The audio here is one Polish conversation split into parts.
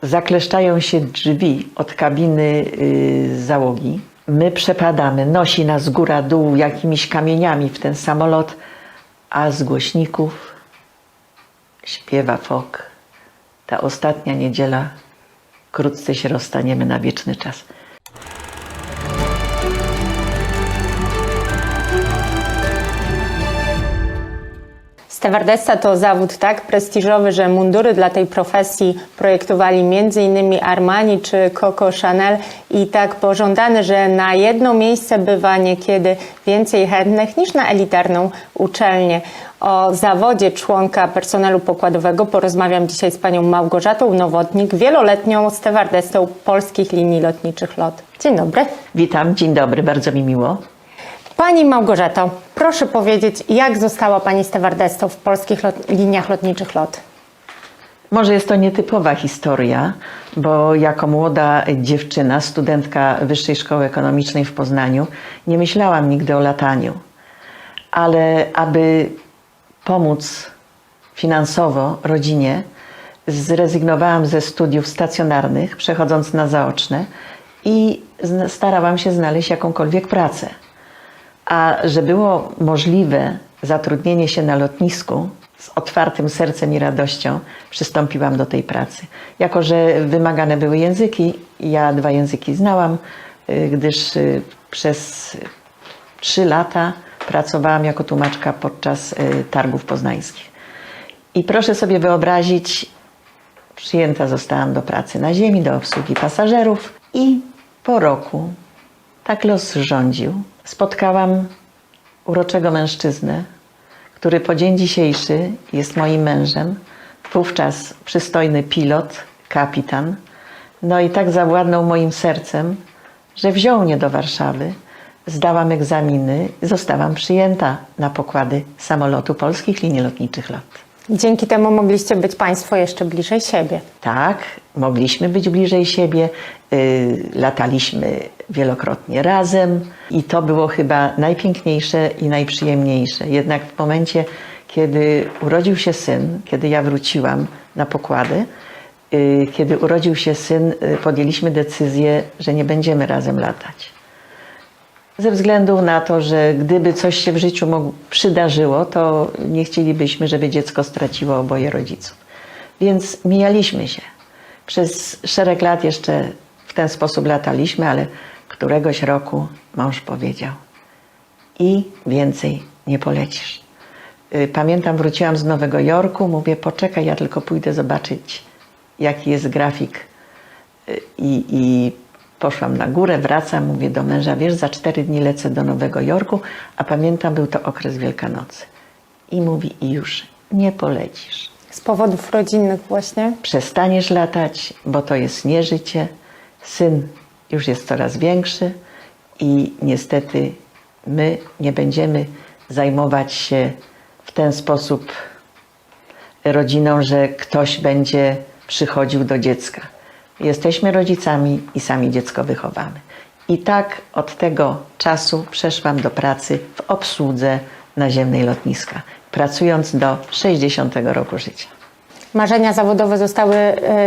zakleszczają się drzwi od kabiny załogi. My przepadamy, nosi nas góra-dół jakimiś kamieniami w ten samolot, a z głośników śpiewa fok. Ta ostatnia niedziela, wkrótce się rozstaniemy na wieczny czas. Stewardessa to zawód tak prestiżowy, że mundury dla tej profesji projektowali m.in. Armani czy Coco Chanel i tak pożądany, że na jedno miejsce bywa niekiedy więcej chętnych niż na elitarną uczelnię. O zawodzie członka personelu pokładowego porozmawiam dzisiaj z panią Małgorzatą Nowotnik, wieloletnią stewardessą Polskich Linii Lotniczych LOT. Dzień dobry. Witam, dzień dobry, bardzo mi miło. Pani Małgorzato, proszę powiedzieć, jak została pani stewardessą w Polskich Liniach Lotniczych LOT? Może jest to nietypowa historia, bo jako młoda dziewczyna, studentka Wyższej Szkoły Ekonomicznej w Poznaniu, nie myślałam nigdy o lataniu. Ale aby pomóc finansowo rodzinie, zrezygnowałam ze studiów stacjonarnych, przechodząc na zaoczne i starałam się znaleźć jakąkolwiek pracę. A że było możliwe zatrudnienie się na lotnisku, z otwartym sercem i radością przystąpiłam do tej pracy. Jako że wymagane były języki, ja 2 języki znałam, gdyż przez 3 lata pracowałam jako tłumaczka podczas targów poznańskich. I proszę sobie wyobrazić, przyjęta zostałam do pracy na ziemi, do obsługi pasażerów i po roku, tak los rządził, spotkałam uroczego mężczyznę, który po dzień dzisiejszy jest moim mężem, wówczas przystojny pilot, kapitan. No i tak zawładnął moim sercem, że wziął mnie do Warszawy, zdałam egzaminy i zostałam przyjęta na pokłady samolotu Polskich Linii Lotniczych LOT. Dzięki temu mogliście być państwo jeszcze bliżej siebie. Tak, mogliśmy być bliżej siebie, lataliśmy wielokrotnie razem i to było chyba najpiękniejsze i najprzyjemniejsze. Jednak w momencie, kiedy urodził się syn, kiedy ja wróciłam na pokłady, kiedy urodził się syn, podjęliśmy decyzję, że nie będziemy razem latać. Ze względu na to, że gdyby coś się w życiu przydarzyło, to nie chcielibyśmy, żeby dziecko straciło oboje rodziców. Więc mijaliśmy się. Przez szereg lat jeszcze w ten sposób lataliśmy, ale któregoś roku mąż powiedział: i więcej nie polecisz. Pamiętam, wróciłam z Nowego Jorku, mówię: poczekaj, ja tylko pójdę zobaczyć, jaki jest grafik. I poszłam na górę, wracam, mówię do męża: wiesz, za 4 dni lecę do Nowego Jorku, a pamiętam, był to okres Wielkanocy. I mówi: i już nie polecisz. Z powodów rodzinnych właśnie? Przestaniesz latać, bo to jest nie życie. Syn już jest coraz większy i niestety my nie będziemy zajmować się w ten sposób rodziną, że ktoś będzie przychodził do dziecka. Jesteśmy rodzicami i sami dziecko wychowamy. I tak od tego czasu przeszłam do pracy w obsłudze naziemnej lotniska, pracując do 60 roku życia. Marzenia zawodowe zostały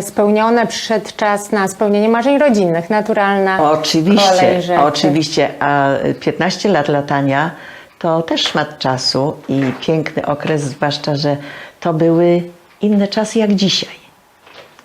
spełnione, przyszedł czas na spełnienie marzeń rodzinnych, naturalna kolej rzeczy. Oczywiście, a 15 lat latania to też szmat czasu i piękny okres, zwłaszcza że to były inne czasy jak dzisiaj.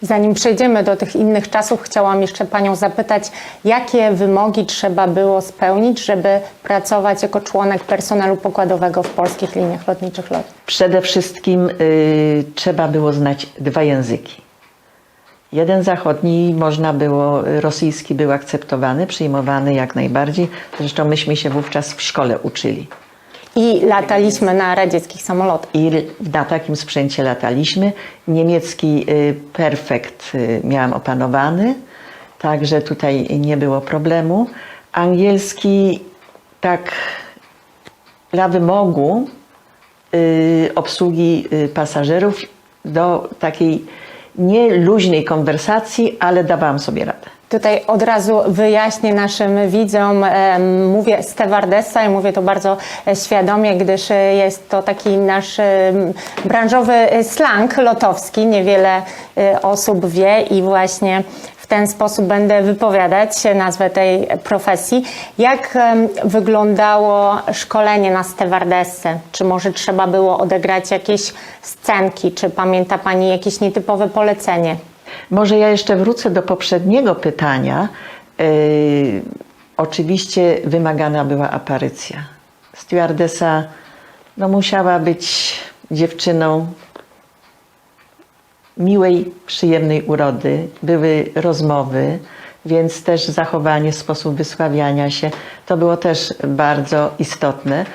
Zanim przejdziemy do tych innych czasów, chciałam jeszcze panią zapytać, jakie wymogi trzeba było spełnić, żeby pracować jako członek personelu pokładowego w Polskich Liniach Lotniczych LOT? Przede wszystkim trzeba było znać 2 języki. Jeden zachodni, można było, rosyjski był akceptowany, przyjmowany jak najbardziej. Zresztą myśmy się wówczas w szkole uczyli. I lataliśmy na radzieckich samolotach. I na takim sprzęcie lataliśmy. Niemiecki perfekt miałam opanowany, także tutaj nie było problemu. Angielski tak dla wymogu obsługi pasażerów do takiej nie luźnej konwersacji, ale dawałam sobie radę. Tutaj od razu wyjaśnię naszym widzom, mówię stewardessa i mówię to bardzo świadomie, gdyż jest to taki nasz branżowy slang lotowski. Niewiele osób wie i właśnie w ten sposób będę wypowiadać nazwę tej profesji. Jak wyglądało szkolenie na stewardessę? Czy może trzeba było odegrać jakieś scenki? Czy pamięta Pani jakieś nietypowe polecenie? Może ja jeszcze wrócę do poprzedniego pytania. Oczywiście wymagana była aparycja. Stewardessa musiała być dziewczyną miłej, przyjemnej urody. Były rozmowy, więc też zachowanie, sposób wysławiania się, to było też bardzo istotne.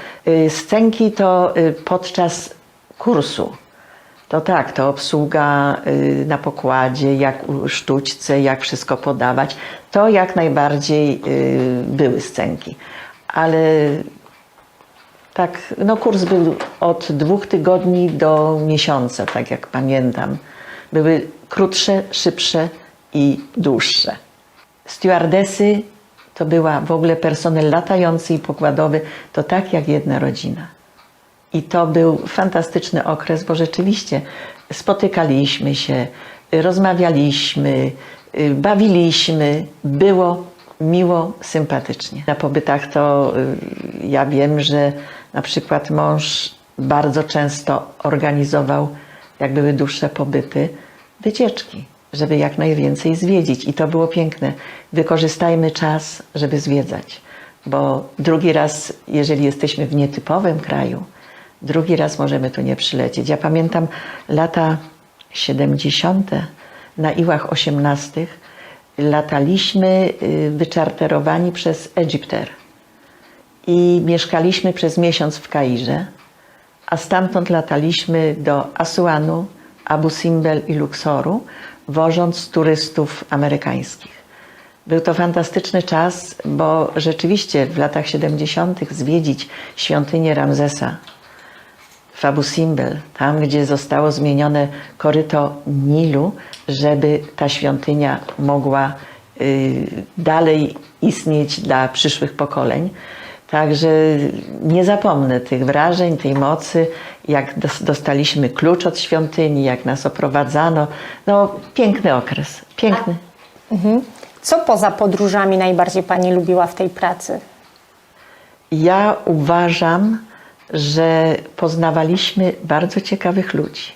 Scenki to podczas kursu. To tak, to obsługa na pokładzie, jak u sztućce, jak wszystko podawać. To jak najbardziej były scenki. Ale tak, kurs był od 2 tygodni do miesiąca, tak jak pamiętam. Były krótsze, szybsze i dłuższe. Stewardesy to była w ogóle personel latający i pokładowy, to tak jak jedna rodzina. I to był fantastyczny okres, bo rzeczywiście spotykaliśmy się, rozmawialiśmy, bawiliśmy, było miło, sympatycznie. Na pobytach to ja wiem, że na przykład mąż bardzo często organizował, jak były dłuższe pobyty, wycieczki, żeby jak najwięcej zwiedzić. I to było piękne. Wykorzystajmy czas, żeby zwiedzać, bo drugi raz, jeżeli jesteśmy w nietypowym kraju, drugi raz możemy tu nie przylecieć. Ja pamiętam lata 70. na Iłach 18. lataliśmy wyczarterowani przez Egypter i mieszkaliśmy przez miesiąc w Kairze, a stamtąd lataliśmy do Asuanu, Abu Simbel i Luksoru, wożąc turystów amerykańskich. Był to fantastyczny czas, bo rzeczywiście w latach 70. zwiedzić świątynię Ramzesa w Abu Simbel, tam gdzie zostało zmienione koryto Nilu, żeby ta świątynia mogła dalej istnieć dla przyszłych pokoleń. Także nie zapomnę tych wrażeń, tej mocy, jak dostaliśmy klucz od świątyni, jak nas oprowadzano. Piękny okres, piękny. Co poza podróżami najbardziej Pani lubiła w tej pracy? Ja uważam, że poznawaliśmy bardzo ciekawych ludzi.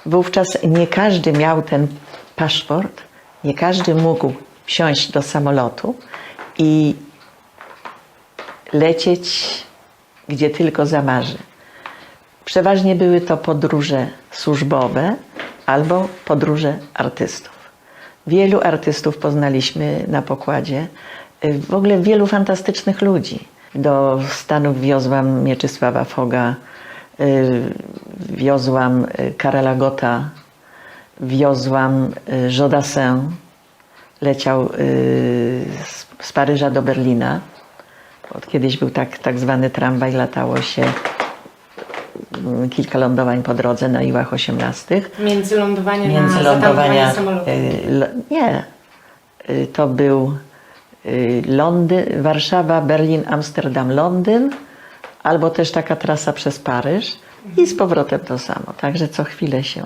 Wówczas nie każdy miał ten paszport, nie każdy mógł wsiąść do samolotu i lecieć gdzie tylko zamarzy. Przeważnie były to podróże służbowe albo podróże artystów. Wielu artystów poznaliśmy na pokładzie, w ogóle wielu fantastycznych ludzi. Do Stanów wiozłam Mieczysława Foga, wiozłam Karela Gotta, wiozłam Jodassin, leciał z Paryża do Berlina. Od kiedyś był tak zwany tramwaj, latało się kilka lądowań po drodze na Iłach 18. Międzylądowania na zatankowanie samolotu. Nie, to był Londyn, Warszawa, Berlin, Amsterdam, Londyn, albo też taka trasa przez Paryż i z powrotem to samo. Także co chwilę się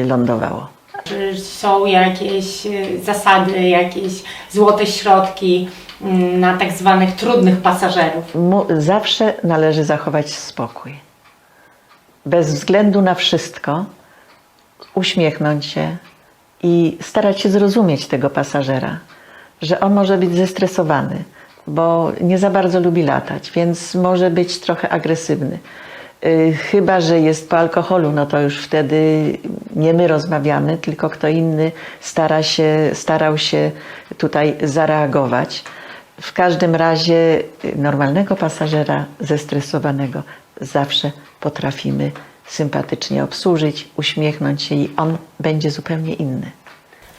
lądowało. Czy są jakieś zasady, jakieś złote środki na tak zwanych trudnych pasażerów? Zawsze należy zachować spokój. Bez względu na wszystko uśmiechnąć się i starać się zrozumieć tego pasażera, że on może być zestresowany, bo nie za bardzo lubi latać, więc może być trochę agresywny. Chyba że jest po alkoholu, to już wtedy nie my rozmawiamy, tylko kto inny starał się tutaj zareagować. W każdym razie normalnego pasażera zestresowanego zawsze potrafimy sympatycznie obsłużyć, uśmiechnąć się i on będzie zupełnie inny.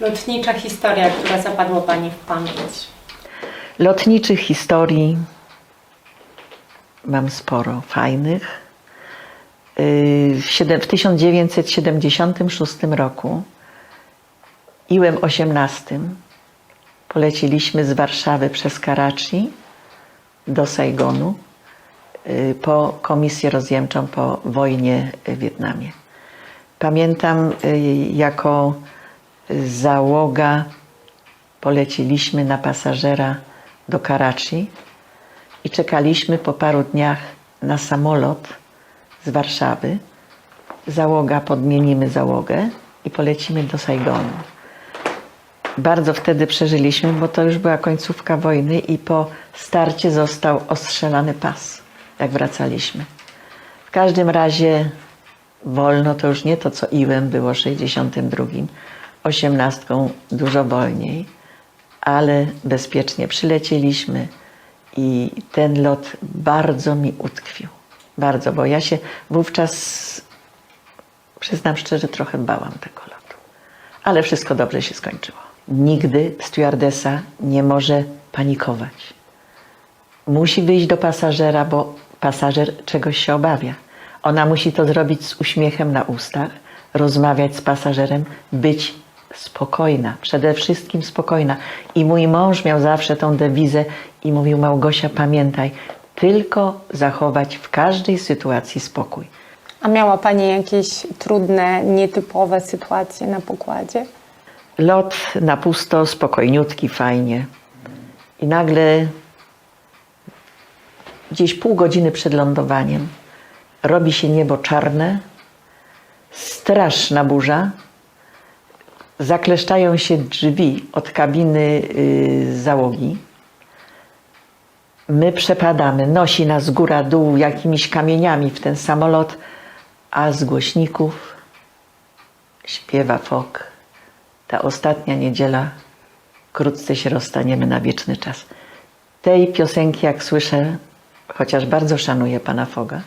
Lotnicza historia, która zapadła Pani w pamięć? Lotniczych historii mam sporo fajnych. W 1976 roku, Iłem 18, poleciliśmy z Warszawy przez Karachi do Saigonu po komisję rozjemczą po wojnie w Wietnamie. Pamiętam, jako załoga poleciliśmy na pasażera do Karachi i czekaliśmy po paru dniach na samolot z Warszawy. Załoga, podmienimy załogę i polecimy do Saigonu. Bardzo wtedy przeżyliśmy, bo to już była końcówka wojny i po starcie został ostrzelany pas, jak wracaliśmy. W każdym razie wolno to już nie to, co Iłem było 62, 18 dużo wolniej, ale bezpiecznie przylecieliśmy i ten lot bardzo mi utkwił. Bardzo, bo ja się wówczas, przyznam szczerze, trochę bałam tego lotu. Ale wszystko dobrze się skończyło. Nigdy stewardesa nie może panikować. Musi wyjść do pasażera, bo pasażer czegoś się obawia. Ona musi to zrobić z uśmiechem na ustach, rozmawiać z pasażerem, być spokojna, przede wszystkim spokojna. I mój mąż miał zawsze tą dewizę i mówił: Małgosia, pamiętaj, tylko zachować w każdej sytuacji spokój. A miała Pani jakieś trudne, nietypowe sytuacje na pokładzie? Lot na pusto, spokojniutki, fajnie. I nagle gdzieś pół godziny przed lądowaniem robi się niebo czarne, straszna burza, zakleszczają się drzwi od kabiny załogi. My przepadamy, nosi nas góra dół jakimiś kamieniami w ten samolot, a z głośników śpiewa fok. Ta ostatnia niedziela, wkrótce się rozstaniemy na wieczny czas. Tej piosenki, jak słyszę, chociaż bardzo szanuję pana Foga,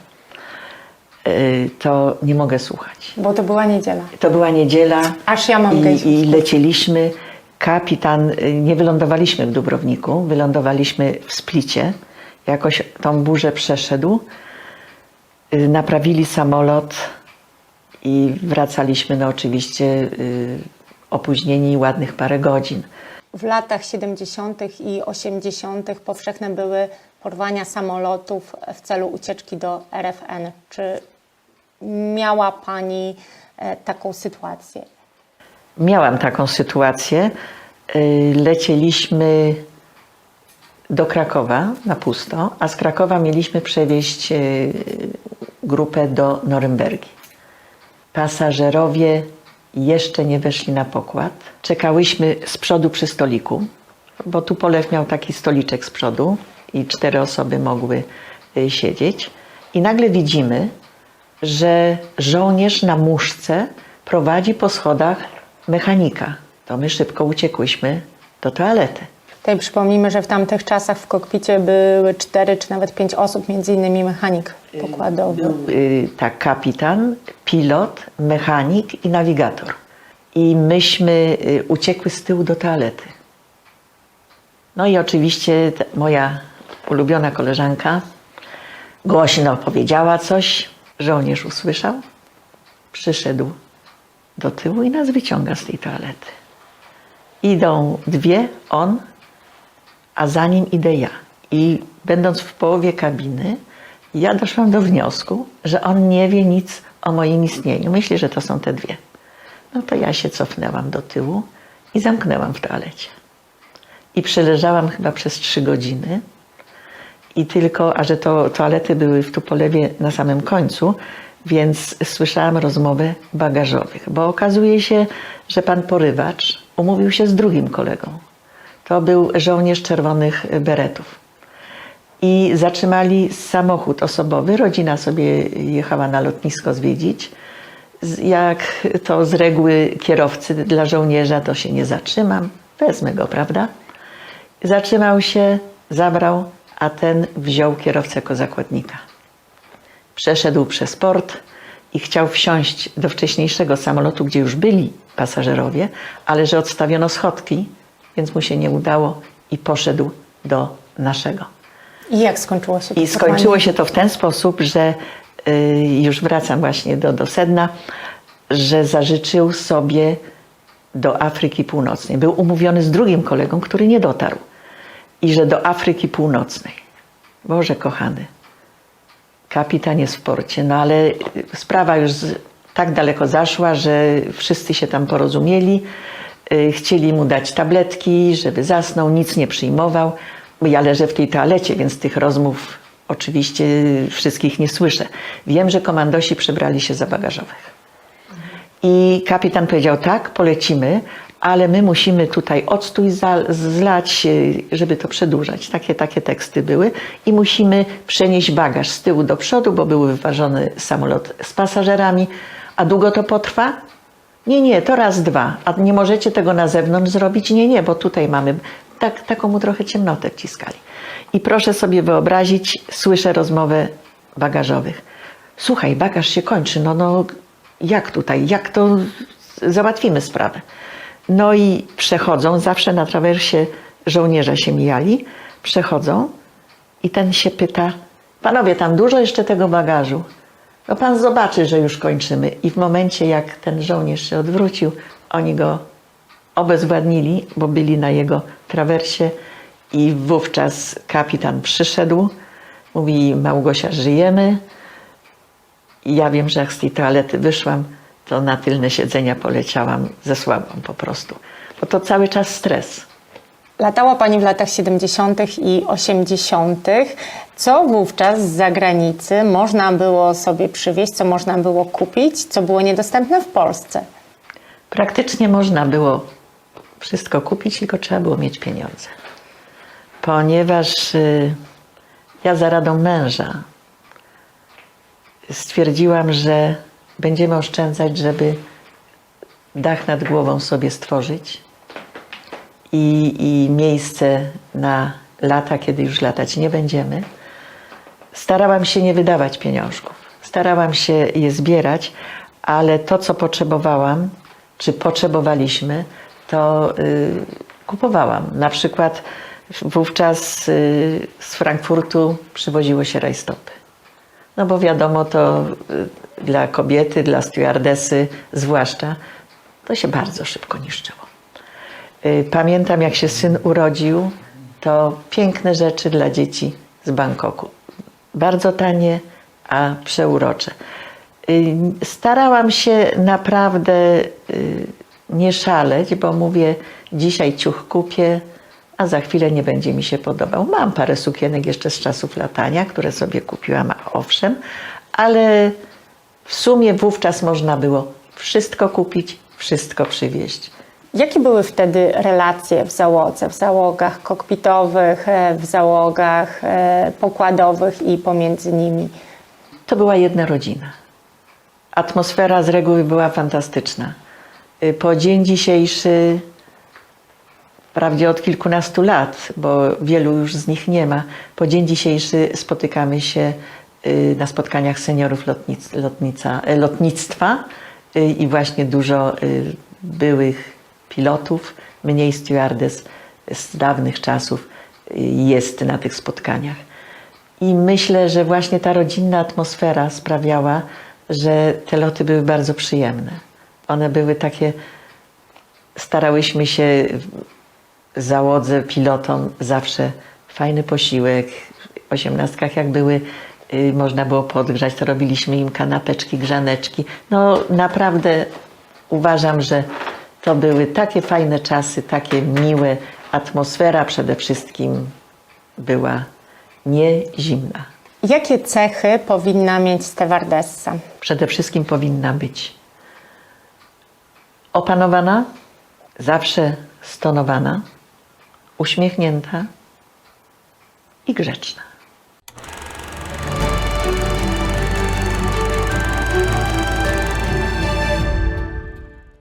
to nie mogę słuchać. Bo to była niedziela. To była niedziela Aż ja mam gęsiów. i lecieliśmy. Kapitan, nie wylądowaliśmy w Dubrowniku, wylądowaliśmy w Splicie. Jakoś tą burzę przeszedł. Naprawili samolot i wracaliśmy, no oczywiście opóźnieni ładnych parę godzin. W latach 70. i 80. powszechne były porwania samolotów w celu ucieczki do RFN. Czy miała Pani taką sytuację? Miałam taką sytuację. Lecieliśmy do Krakowa na pusto, a z Krakowa mieliśmy przewieźć grupę do Norymbergi. Pasażerowie jeszcze nie weszli na pokład. Czekałyśmy z przodu przy stoliku, bo tu Polew miał taki stoliczek z przodu i 4 osoby mogły siedzieć. I nagle widzimy, że żołnierz na muszce prowadzi po schodach mechanika. To my szybko uciekłyśmy do toalety. Tutaj przypomnijmy, że w tamtych czasach w kokpicie były 4 czy nawet 5 osób, między innymi mechanik pokładowy. Tak, kapitan, pilot, mechanik i nawigator. I myśmy uciekły z tyłu do toalety. No i oczywiście moja ulubiona koleżanka głośno powiedziała coś, żołnierz usłyszał, przyszedł do tyłu i nas wyciąga z tej toalety. Idą 2, on, a za nim idę ja. I będąc w połowie kabiny, ja doszłam do wniosku, że on nie wie nic o moim istnieniu. Myśli, że to są te 2. No to ja się cofnęłam do tyłu i zamknęłam w toalecie. I przeleżałam chyba przez 3 godziny. I tylko, a że to toalety były w Tupolewie na samym końcu, więc słyszałam rozmowę bagażowych. Bo okazuje się, że pan porywacz umówił się z drugim kolegą. To był żołnierz czerwonych beretów. I zatrzymali samochód osobowy. Rodzina sobie jechała na lotnisko zwiedzić. Jak to z reguły kierowcy dla żołnierza, to się nie zatrzymam. Wezmę go, prawda? Zatrzymał się, zabrał, a ten wziął kierowcę jako zakładnika. Przeszedł przez port i chciał wsiąść do wcześniejszego samolotu, gdzie już byli pasażerowie, ale że odstawiono schodki, więc mu się nie udało i poszedł do naszego. I jak skończyło się to? I skończyło się to w ten sposób, że już wracam właśnie do sedna, że zażyczył sobie do Afryki Północnej. Był umówiony z drugim kolegą, który nie dotarł. I że do Afryki Północnej. Boże kochany, kapitan jest w porcie, no ale sprawa już tak daleko zaszła, że wszyscy się tam porozumieli. Chcieli mu dać tabletki, żeby zasnął, nic nie przyjmował. Ja leżę w tej toalecie, więc tych rozmów oczywiście wszystkich nie słyszę. Wiem, że komandosi przebrali się za bagażowych. I kapitan powiedział, tak, polecimy, ale my musimy tutaj odstój zlać, żeby to przedłużać. Takie teksty były. I musimy przenieść bagaż z tyłu do przodu, bo był wyważony samolot z pasażerami. A długo to potrwa? Nie, to raz, dwa. A nie możecie tego na zewnątrz zrobić? Nie, bo tutaj mamy... Taką mu trochę ciemnotę wciskali. I proszę sobie wyobrazić, słyszę rozmowę bagażowych. Słuchaj, bagaż się kończy, no jak tutaj, jak to załatwimy sprawę? No i przechodzą, zawsze na trawersie żołnierze się mijali, przechodzą i ten się pyta, panowie, tam dużo jeszcze tego bagażu. No pan zobaczy, że już kończymy. I w momencie, jak ten żołnierz się odwrócił, oni go obezwładnili, bo byli na jego trawersie i wówczas kapitan przyszedł, mówi, Małgosia, żyjemy. I ja wiem, że jak z tej toalety wyszłam, to na tylne siedzenia poleciałam, zesłabłam po prostu, bo to cały czas stres. Latała Pani w latach 70. i 80. Co wówczas z zagranicy można było sobie przywieźć, co można było kupić, co było niedostępne w Polsce? Praktycznie można było wszystko kupić, tylko trzeba było mieć pieniądze. Ponieważ ja za radą męża stwierdziłam, że będziemy oszczędzać, żeby dach nad głową sobie stworzyć i miejsce na lata, kiedy już latać nie będziemy. Starałam się nie wydawać pieniążków. Starałam się je zbierać, ale to, co potrzebowałam, czy potrzebowaliśmy, to kupowałam. Na przykład wówczas z Frankfurtu przywoziło się rajstopy. No bo wiadomo, to dla kobiety, dla stewardesy zwłaszcza, to się bardzo szybko niszczyło. Pamiętam, jak się syn urodził, to piękne rzeczy dla dzieci z Bangkoku. Bardzo tanie, a przeurocze. Starałam się naprawdę nie szaleć, bo mówię, dzisiaj ciuch kupię, a za chwilę nie będzie mi się podobał. Mam parę sukienek jeszcze z czasów latania, które sobie kupiłam, owszem, ale w sumie wówczas można było wszystko kupić, wszystko przywieźć. Jakie były wtedy relacje w załodze, w załogach kokpitowych, w załogach pokładowych i pomiędzy nimi? To była jedna rodzina. Atmosfera z reguły była fantastyczna. Po dzień dzisiejszy, wprawdzie od kilkunastu lat, bo wielu już z nich nie ma, po dzień dzisiejszy spotykamy się na spotkaniach seniorów lotnictwa i właśnie dużo byłych pilotów, mniej stewardess z dawnych czasów jest na tych spotkaniach. I myślę, że właśnie ta rodzinna atmosfera sprawiała, że te loty były bardzo przyjemne. One były takie, starałyśmy się w załodze pilotom zawsze fajny posiłek. W 18 jak były, można było podgrzać, to robiliśmy im kanapeczki, grzaneczki. No naprawdę uważam, że to były takie fajne czasy, takie miłe. Atmosfera przede wszystkim była nie zimna. Jakie cechy powinna mieć stewardessa? Przede wszystkim powinna być opanowana, zawsze stonowana, uśmiechnięta i grzeczna.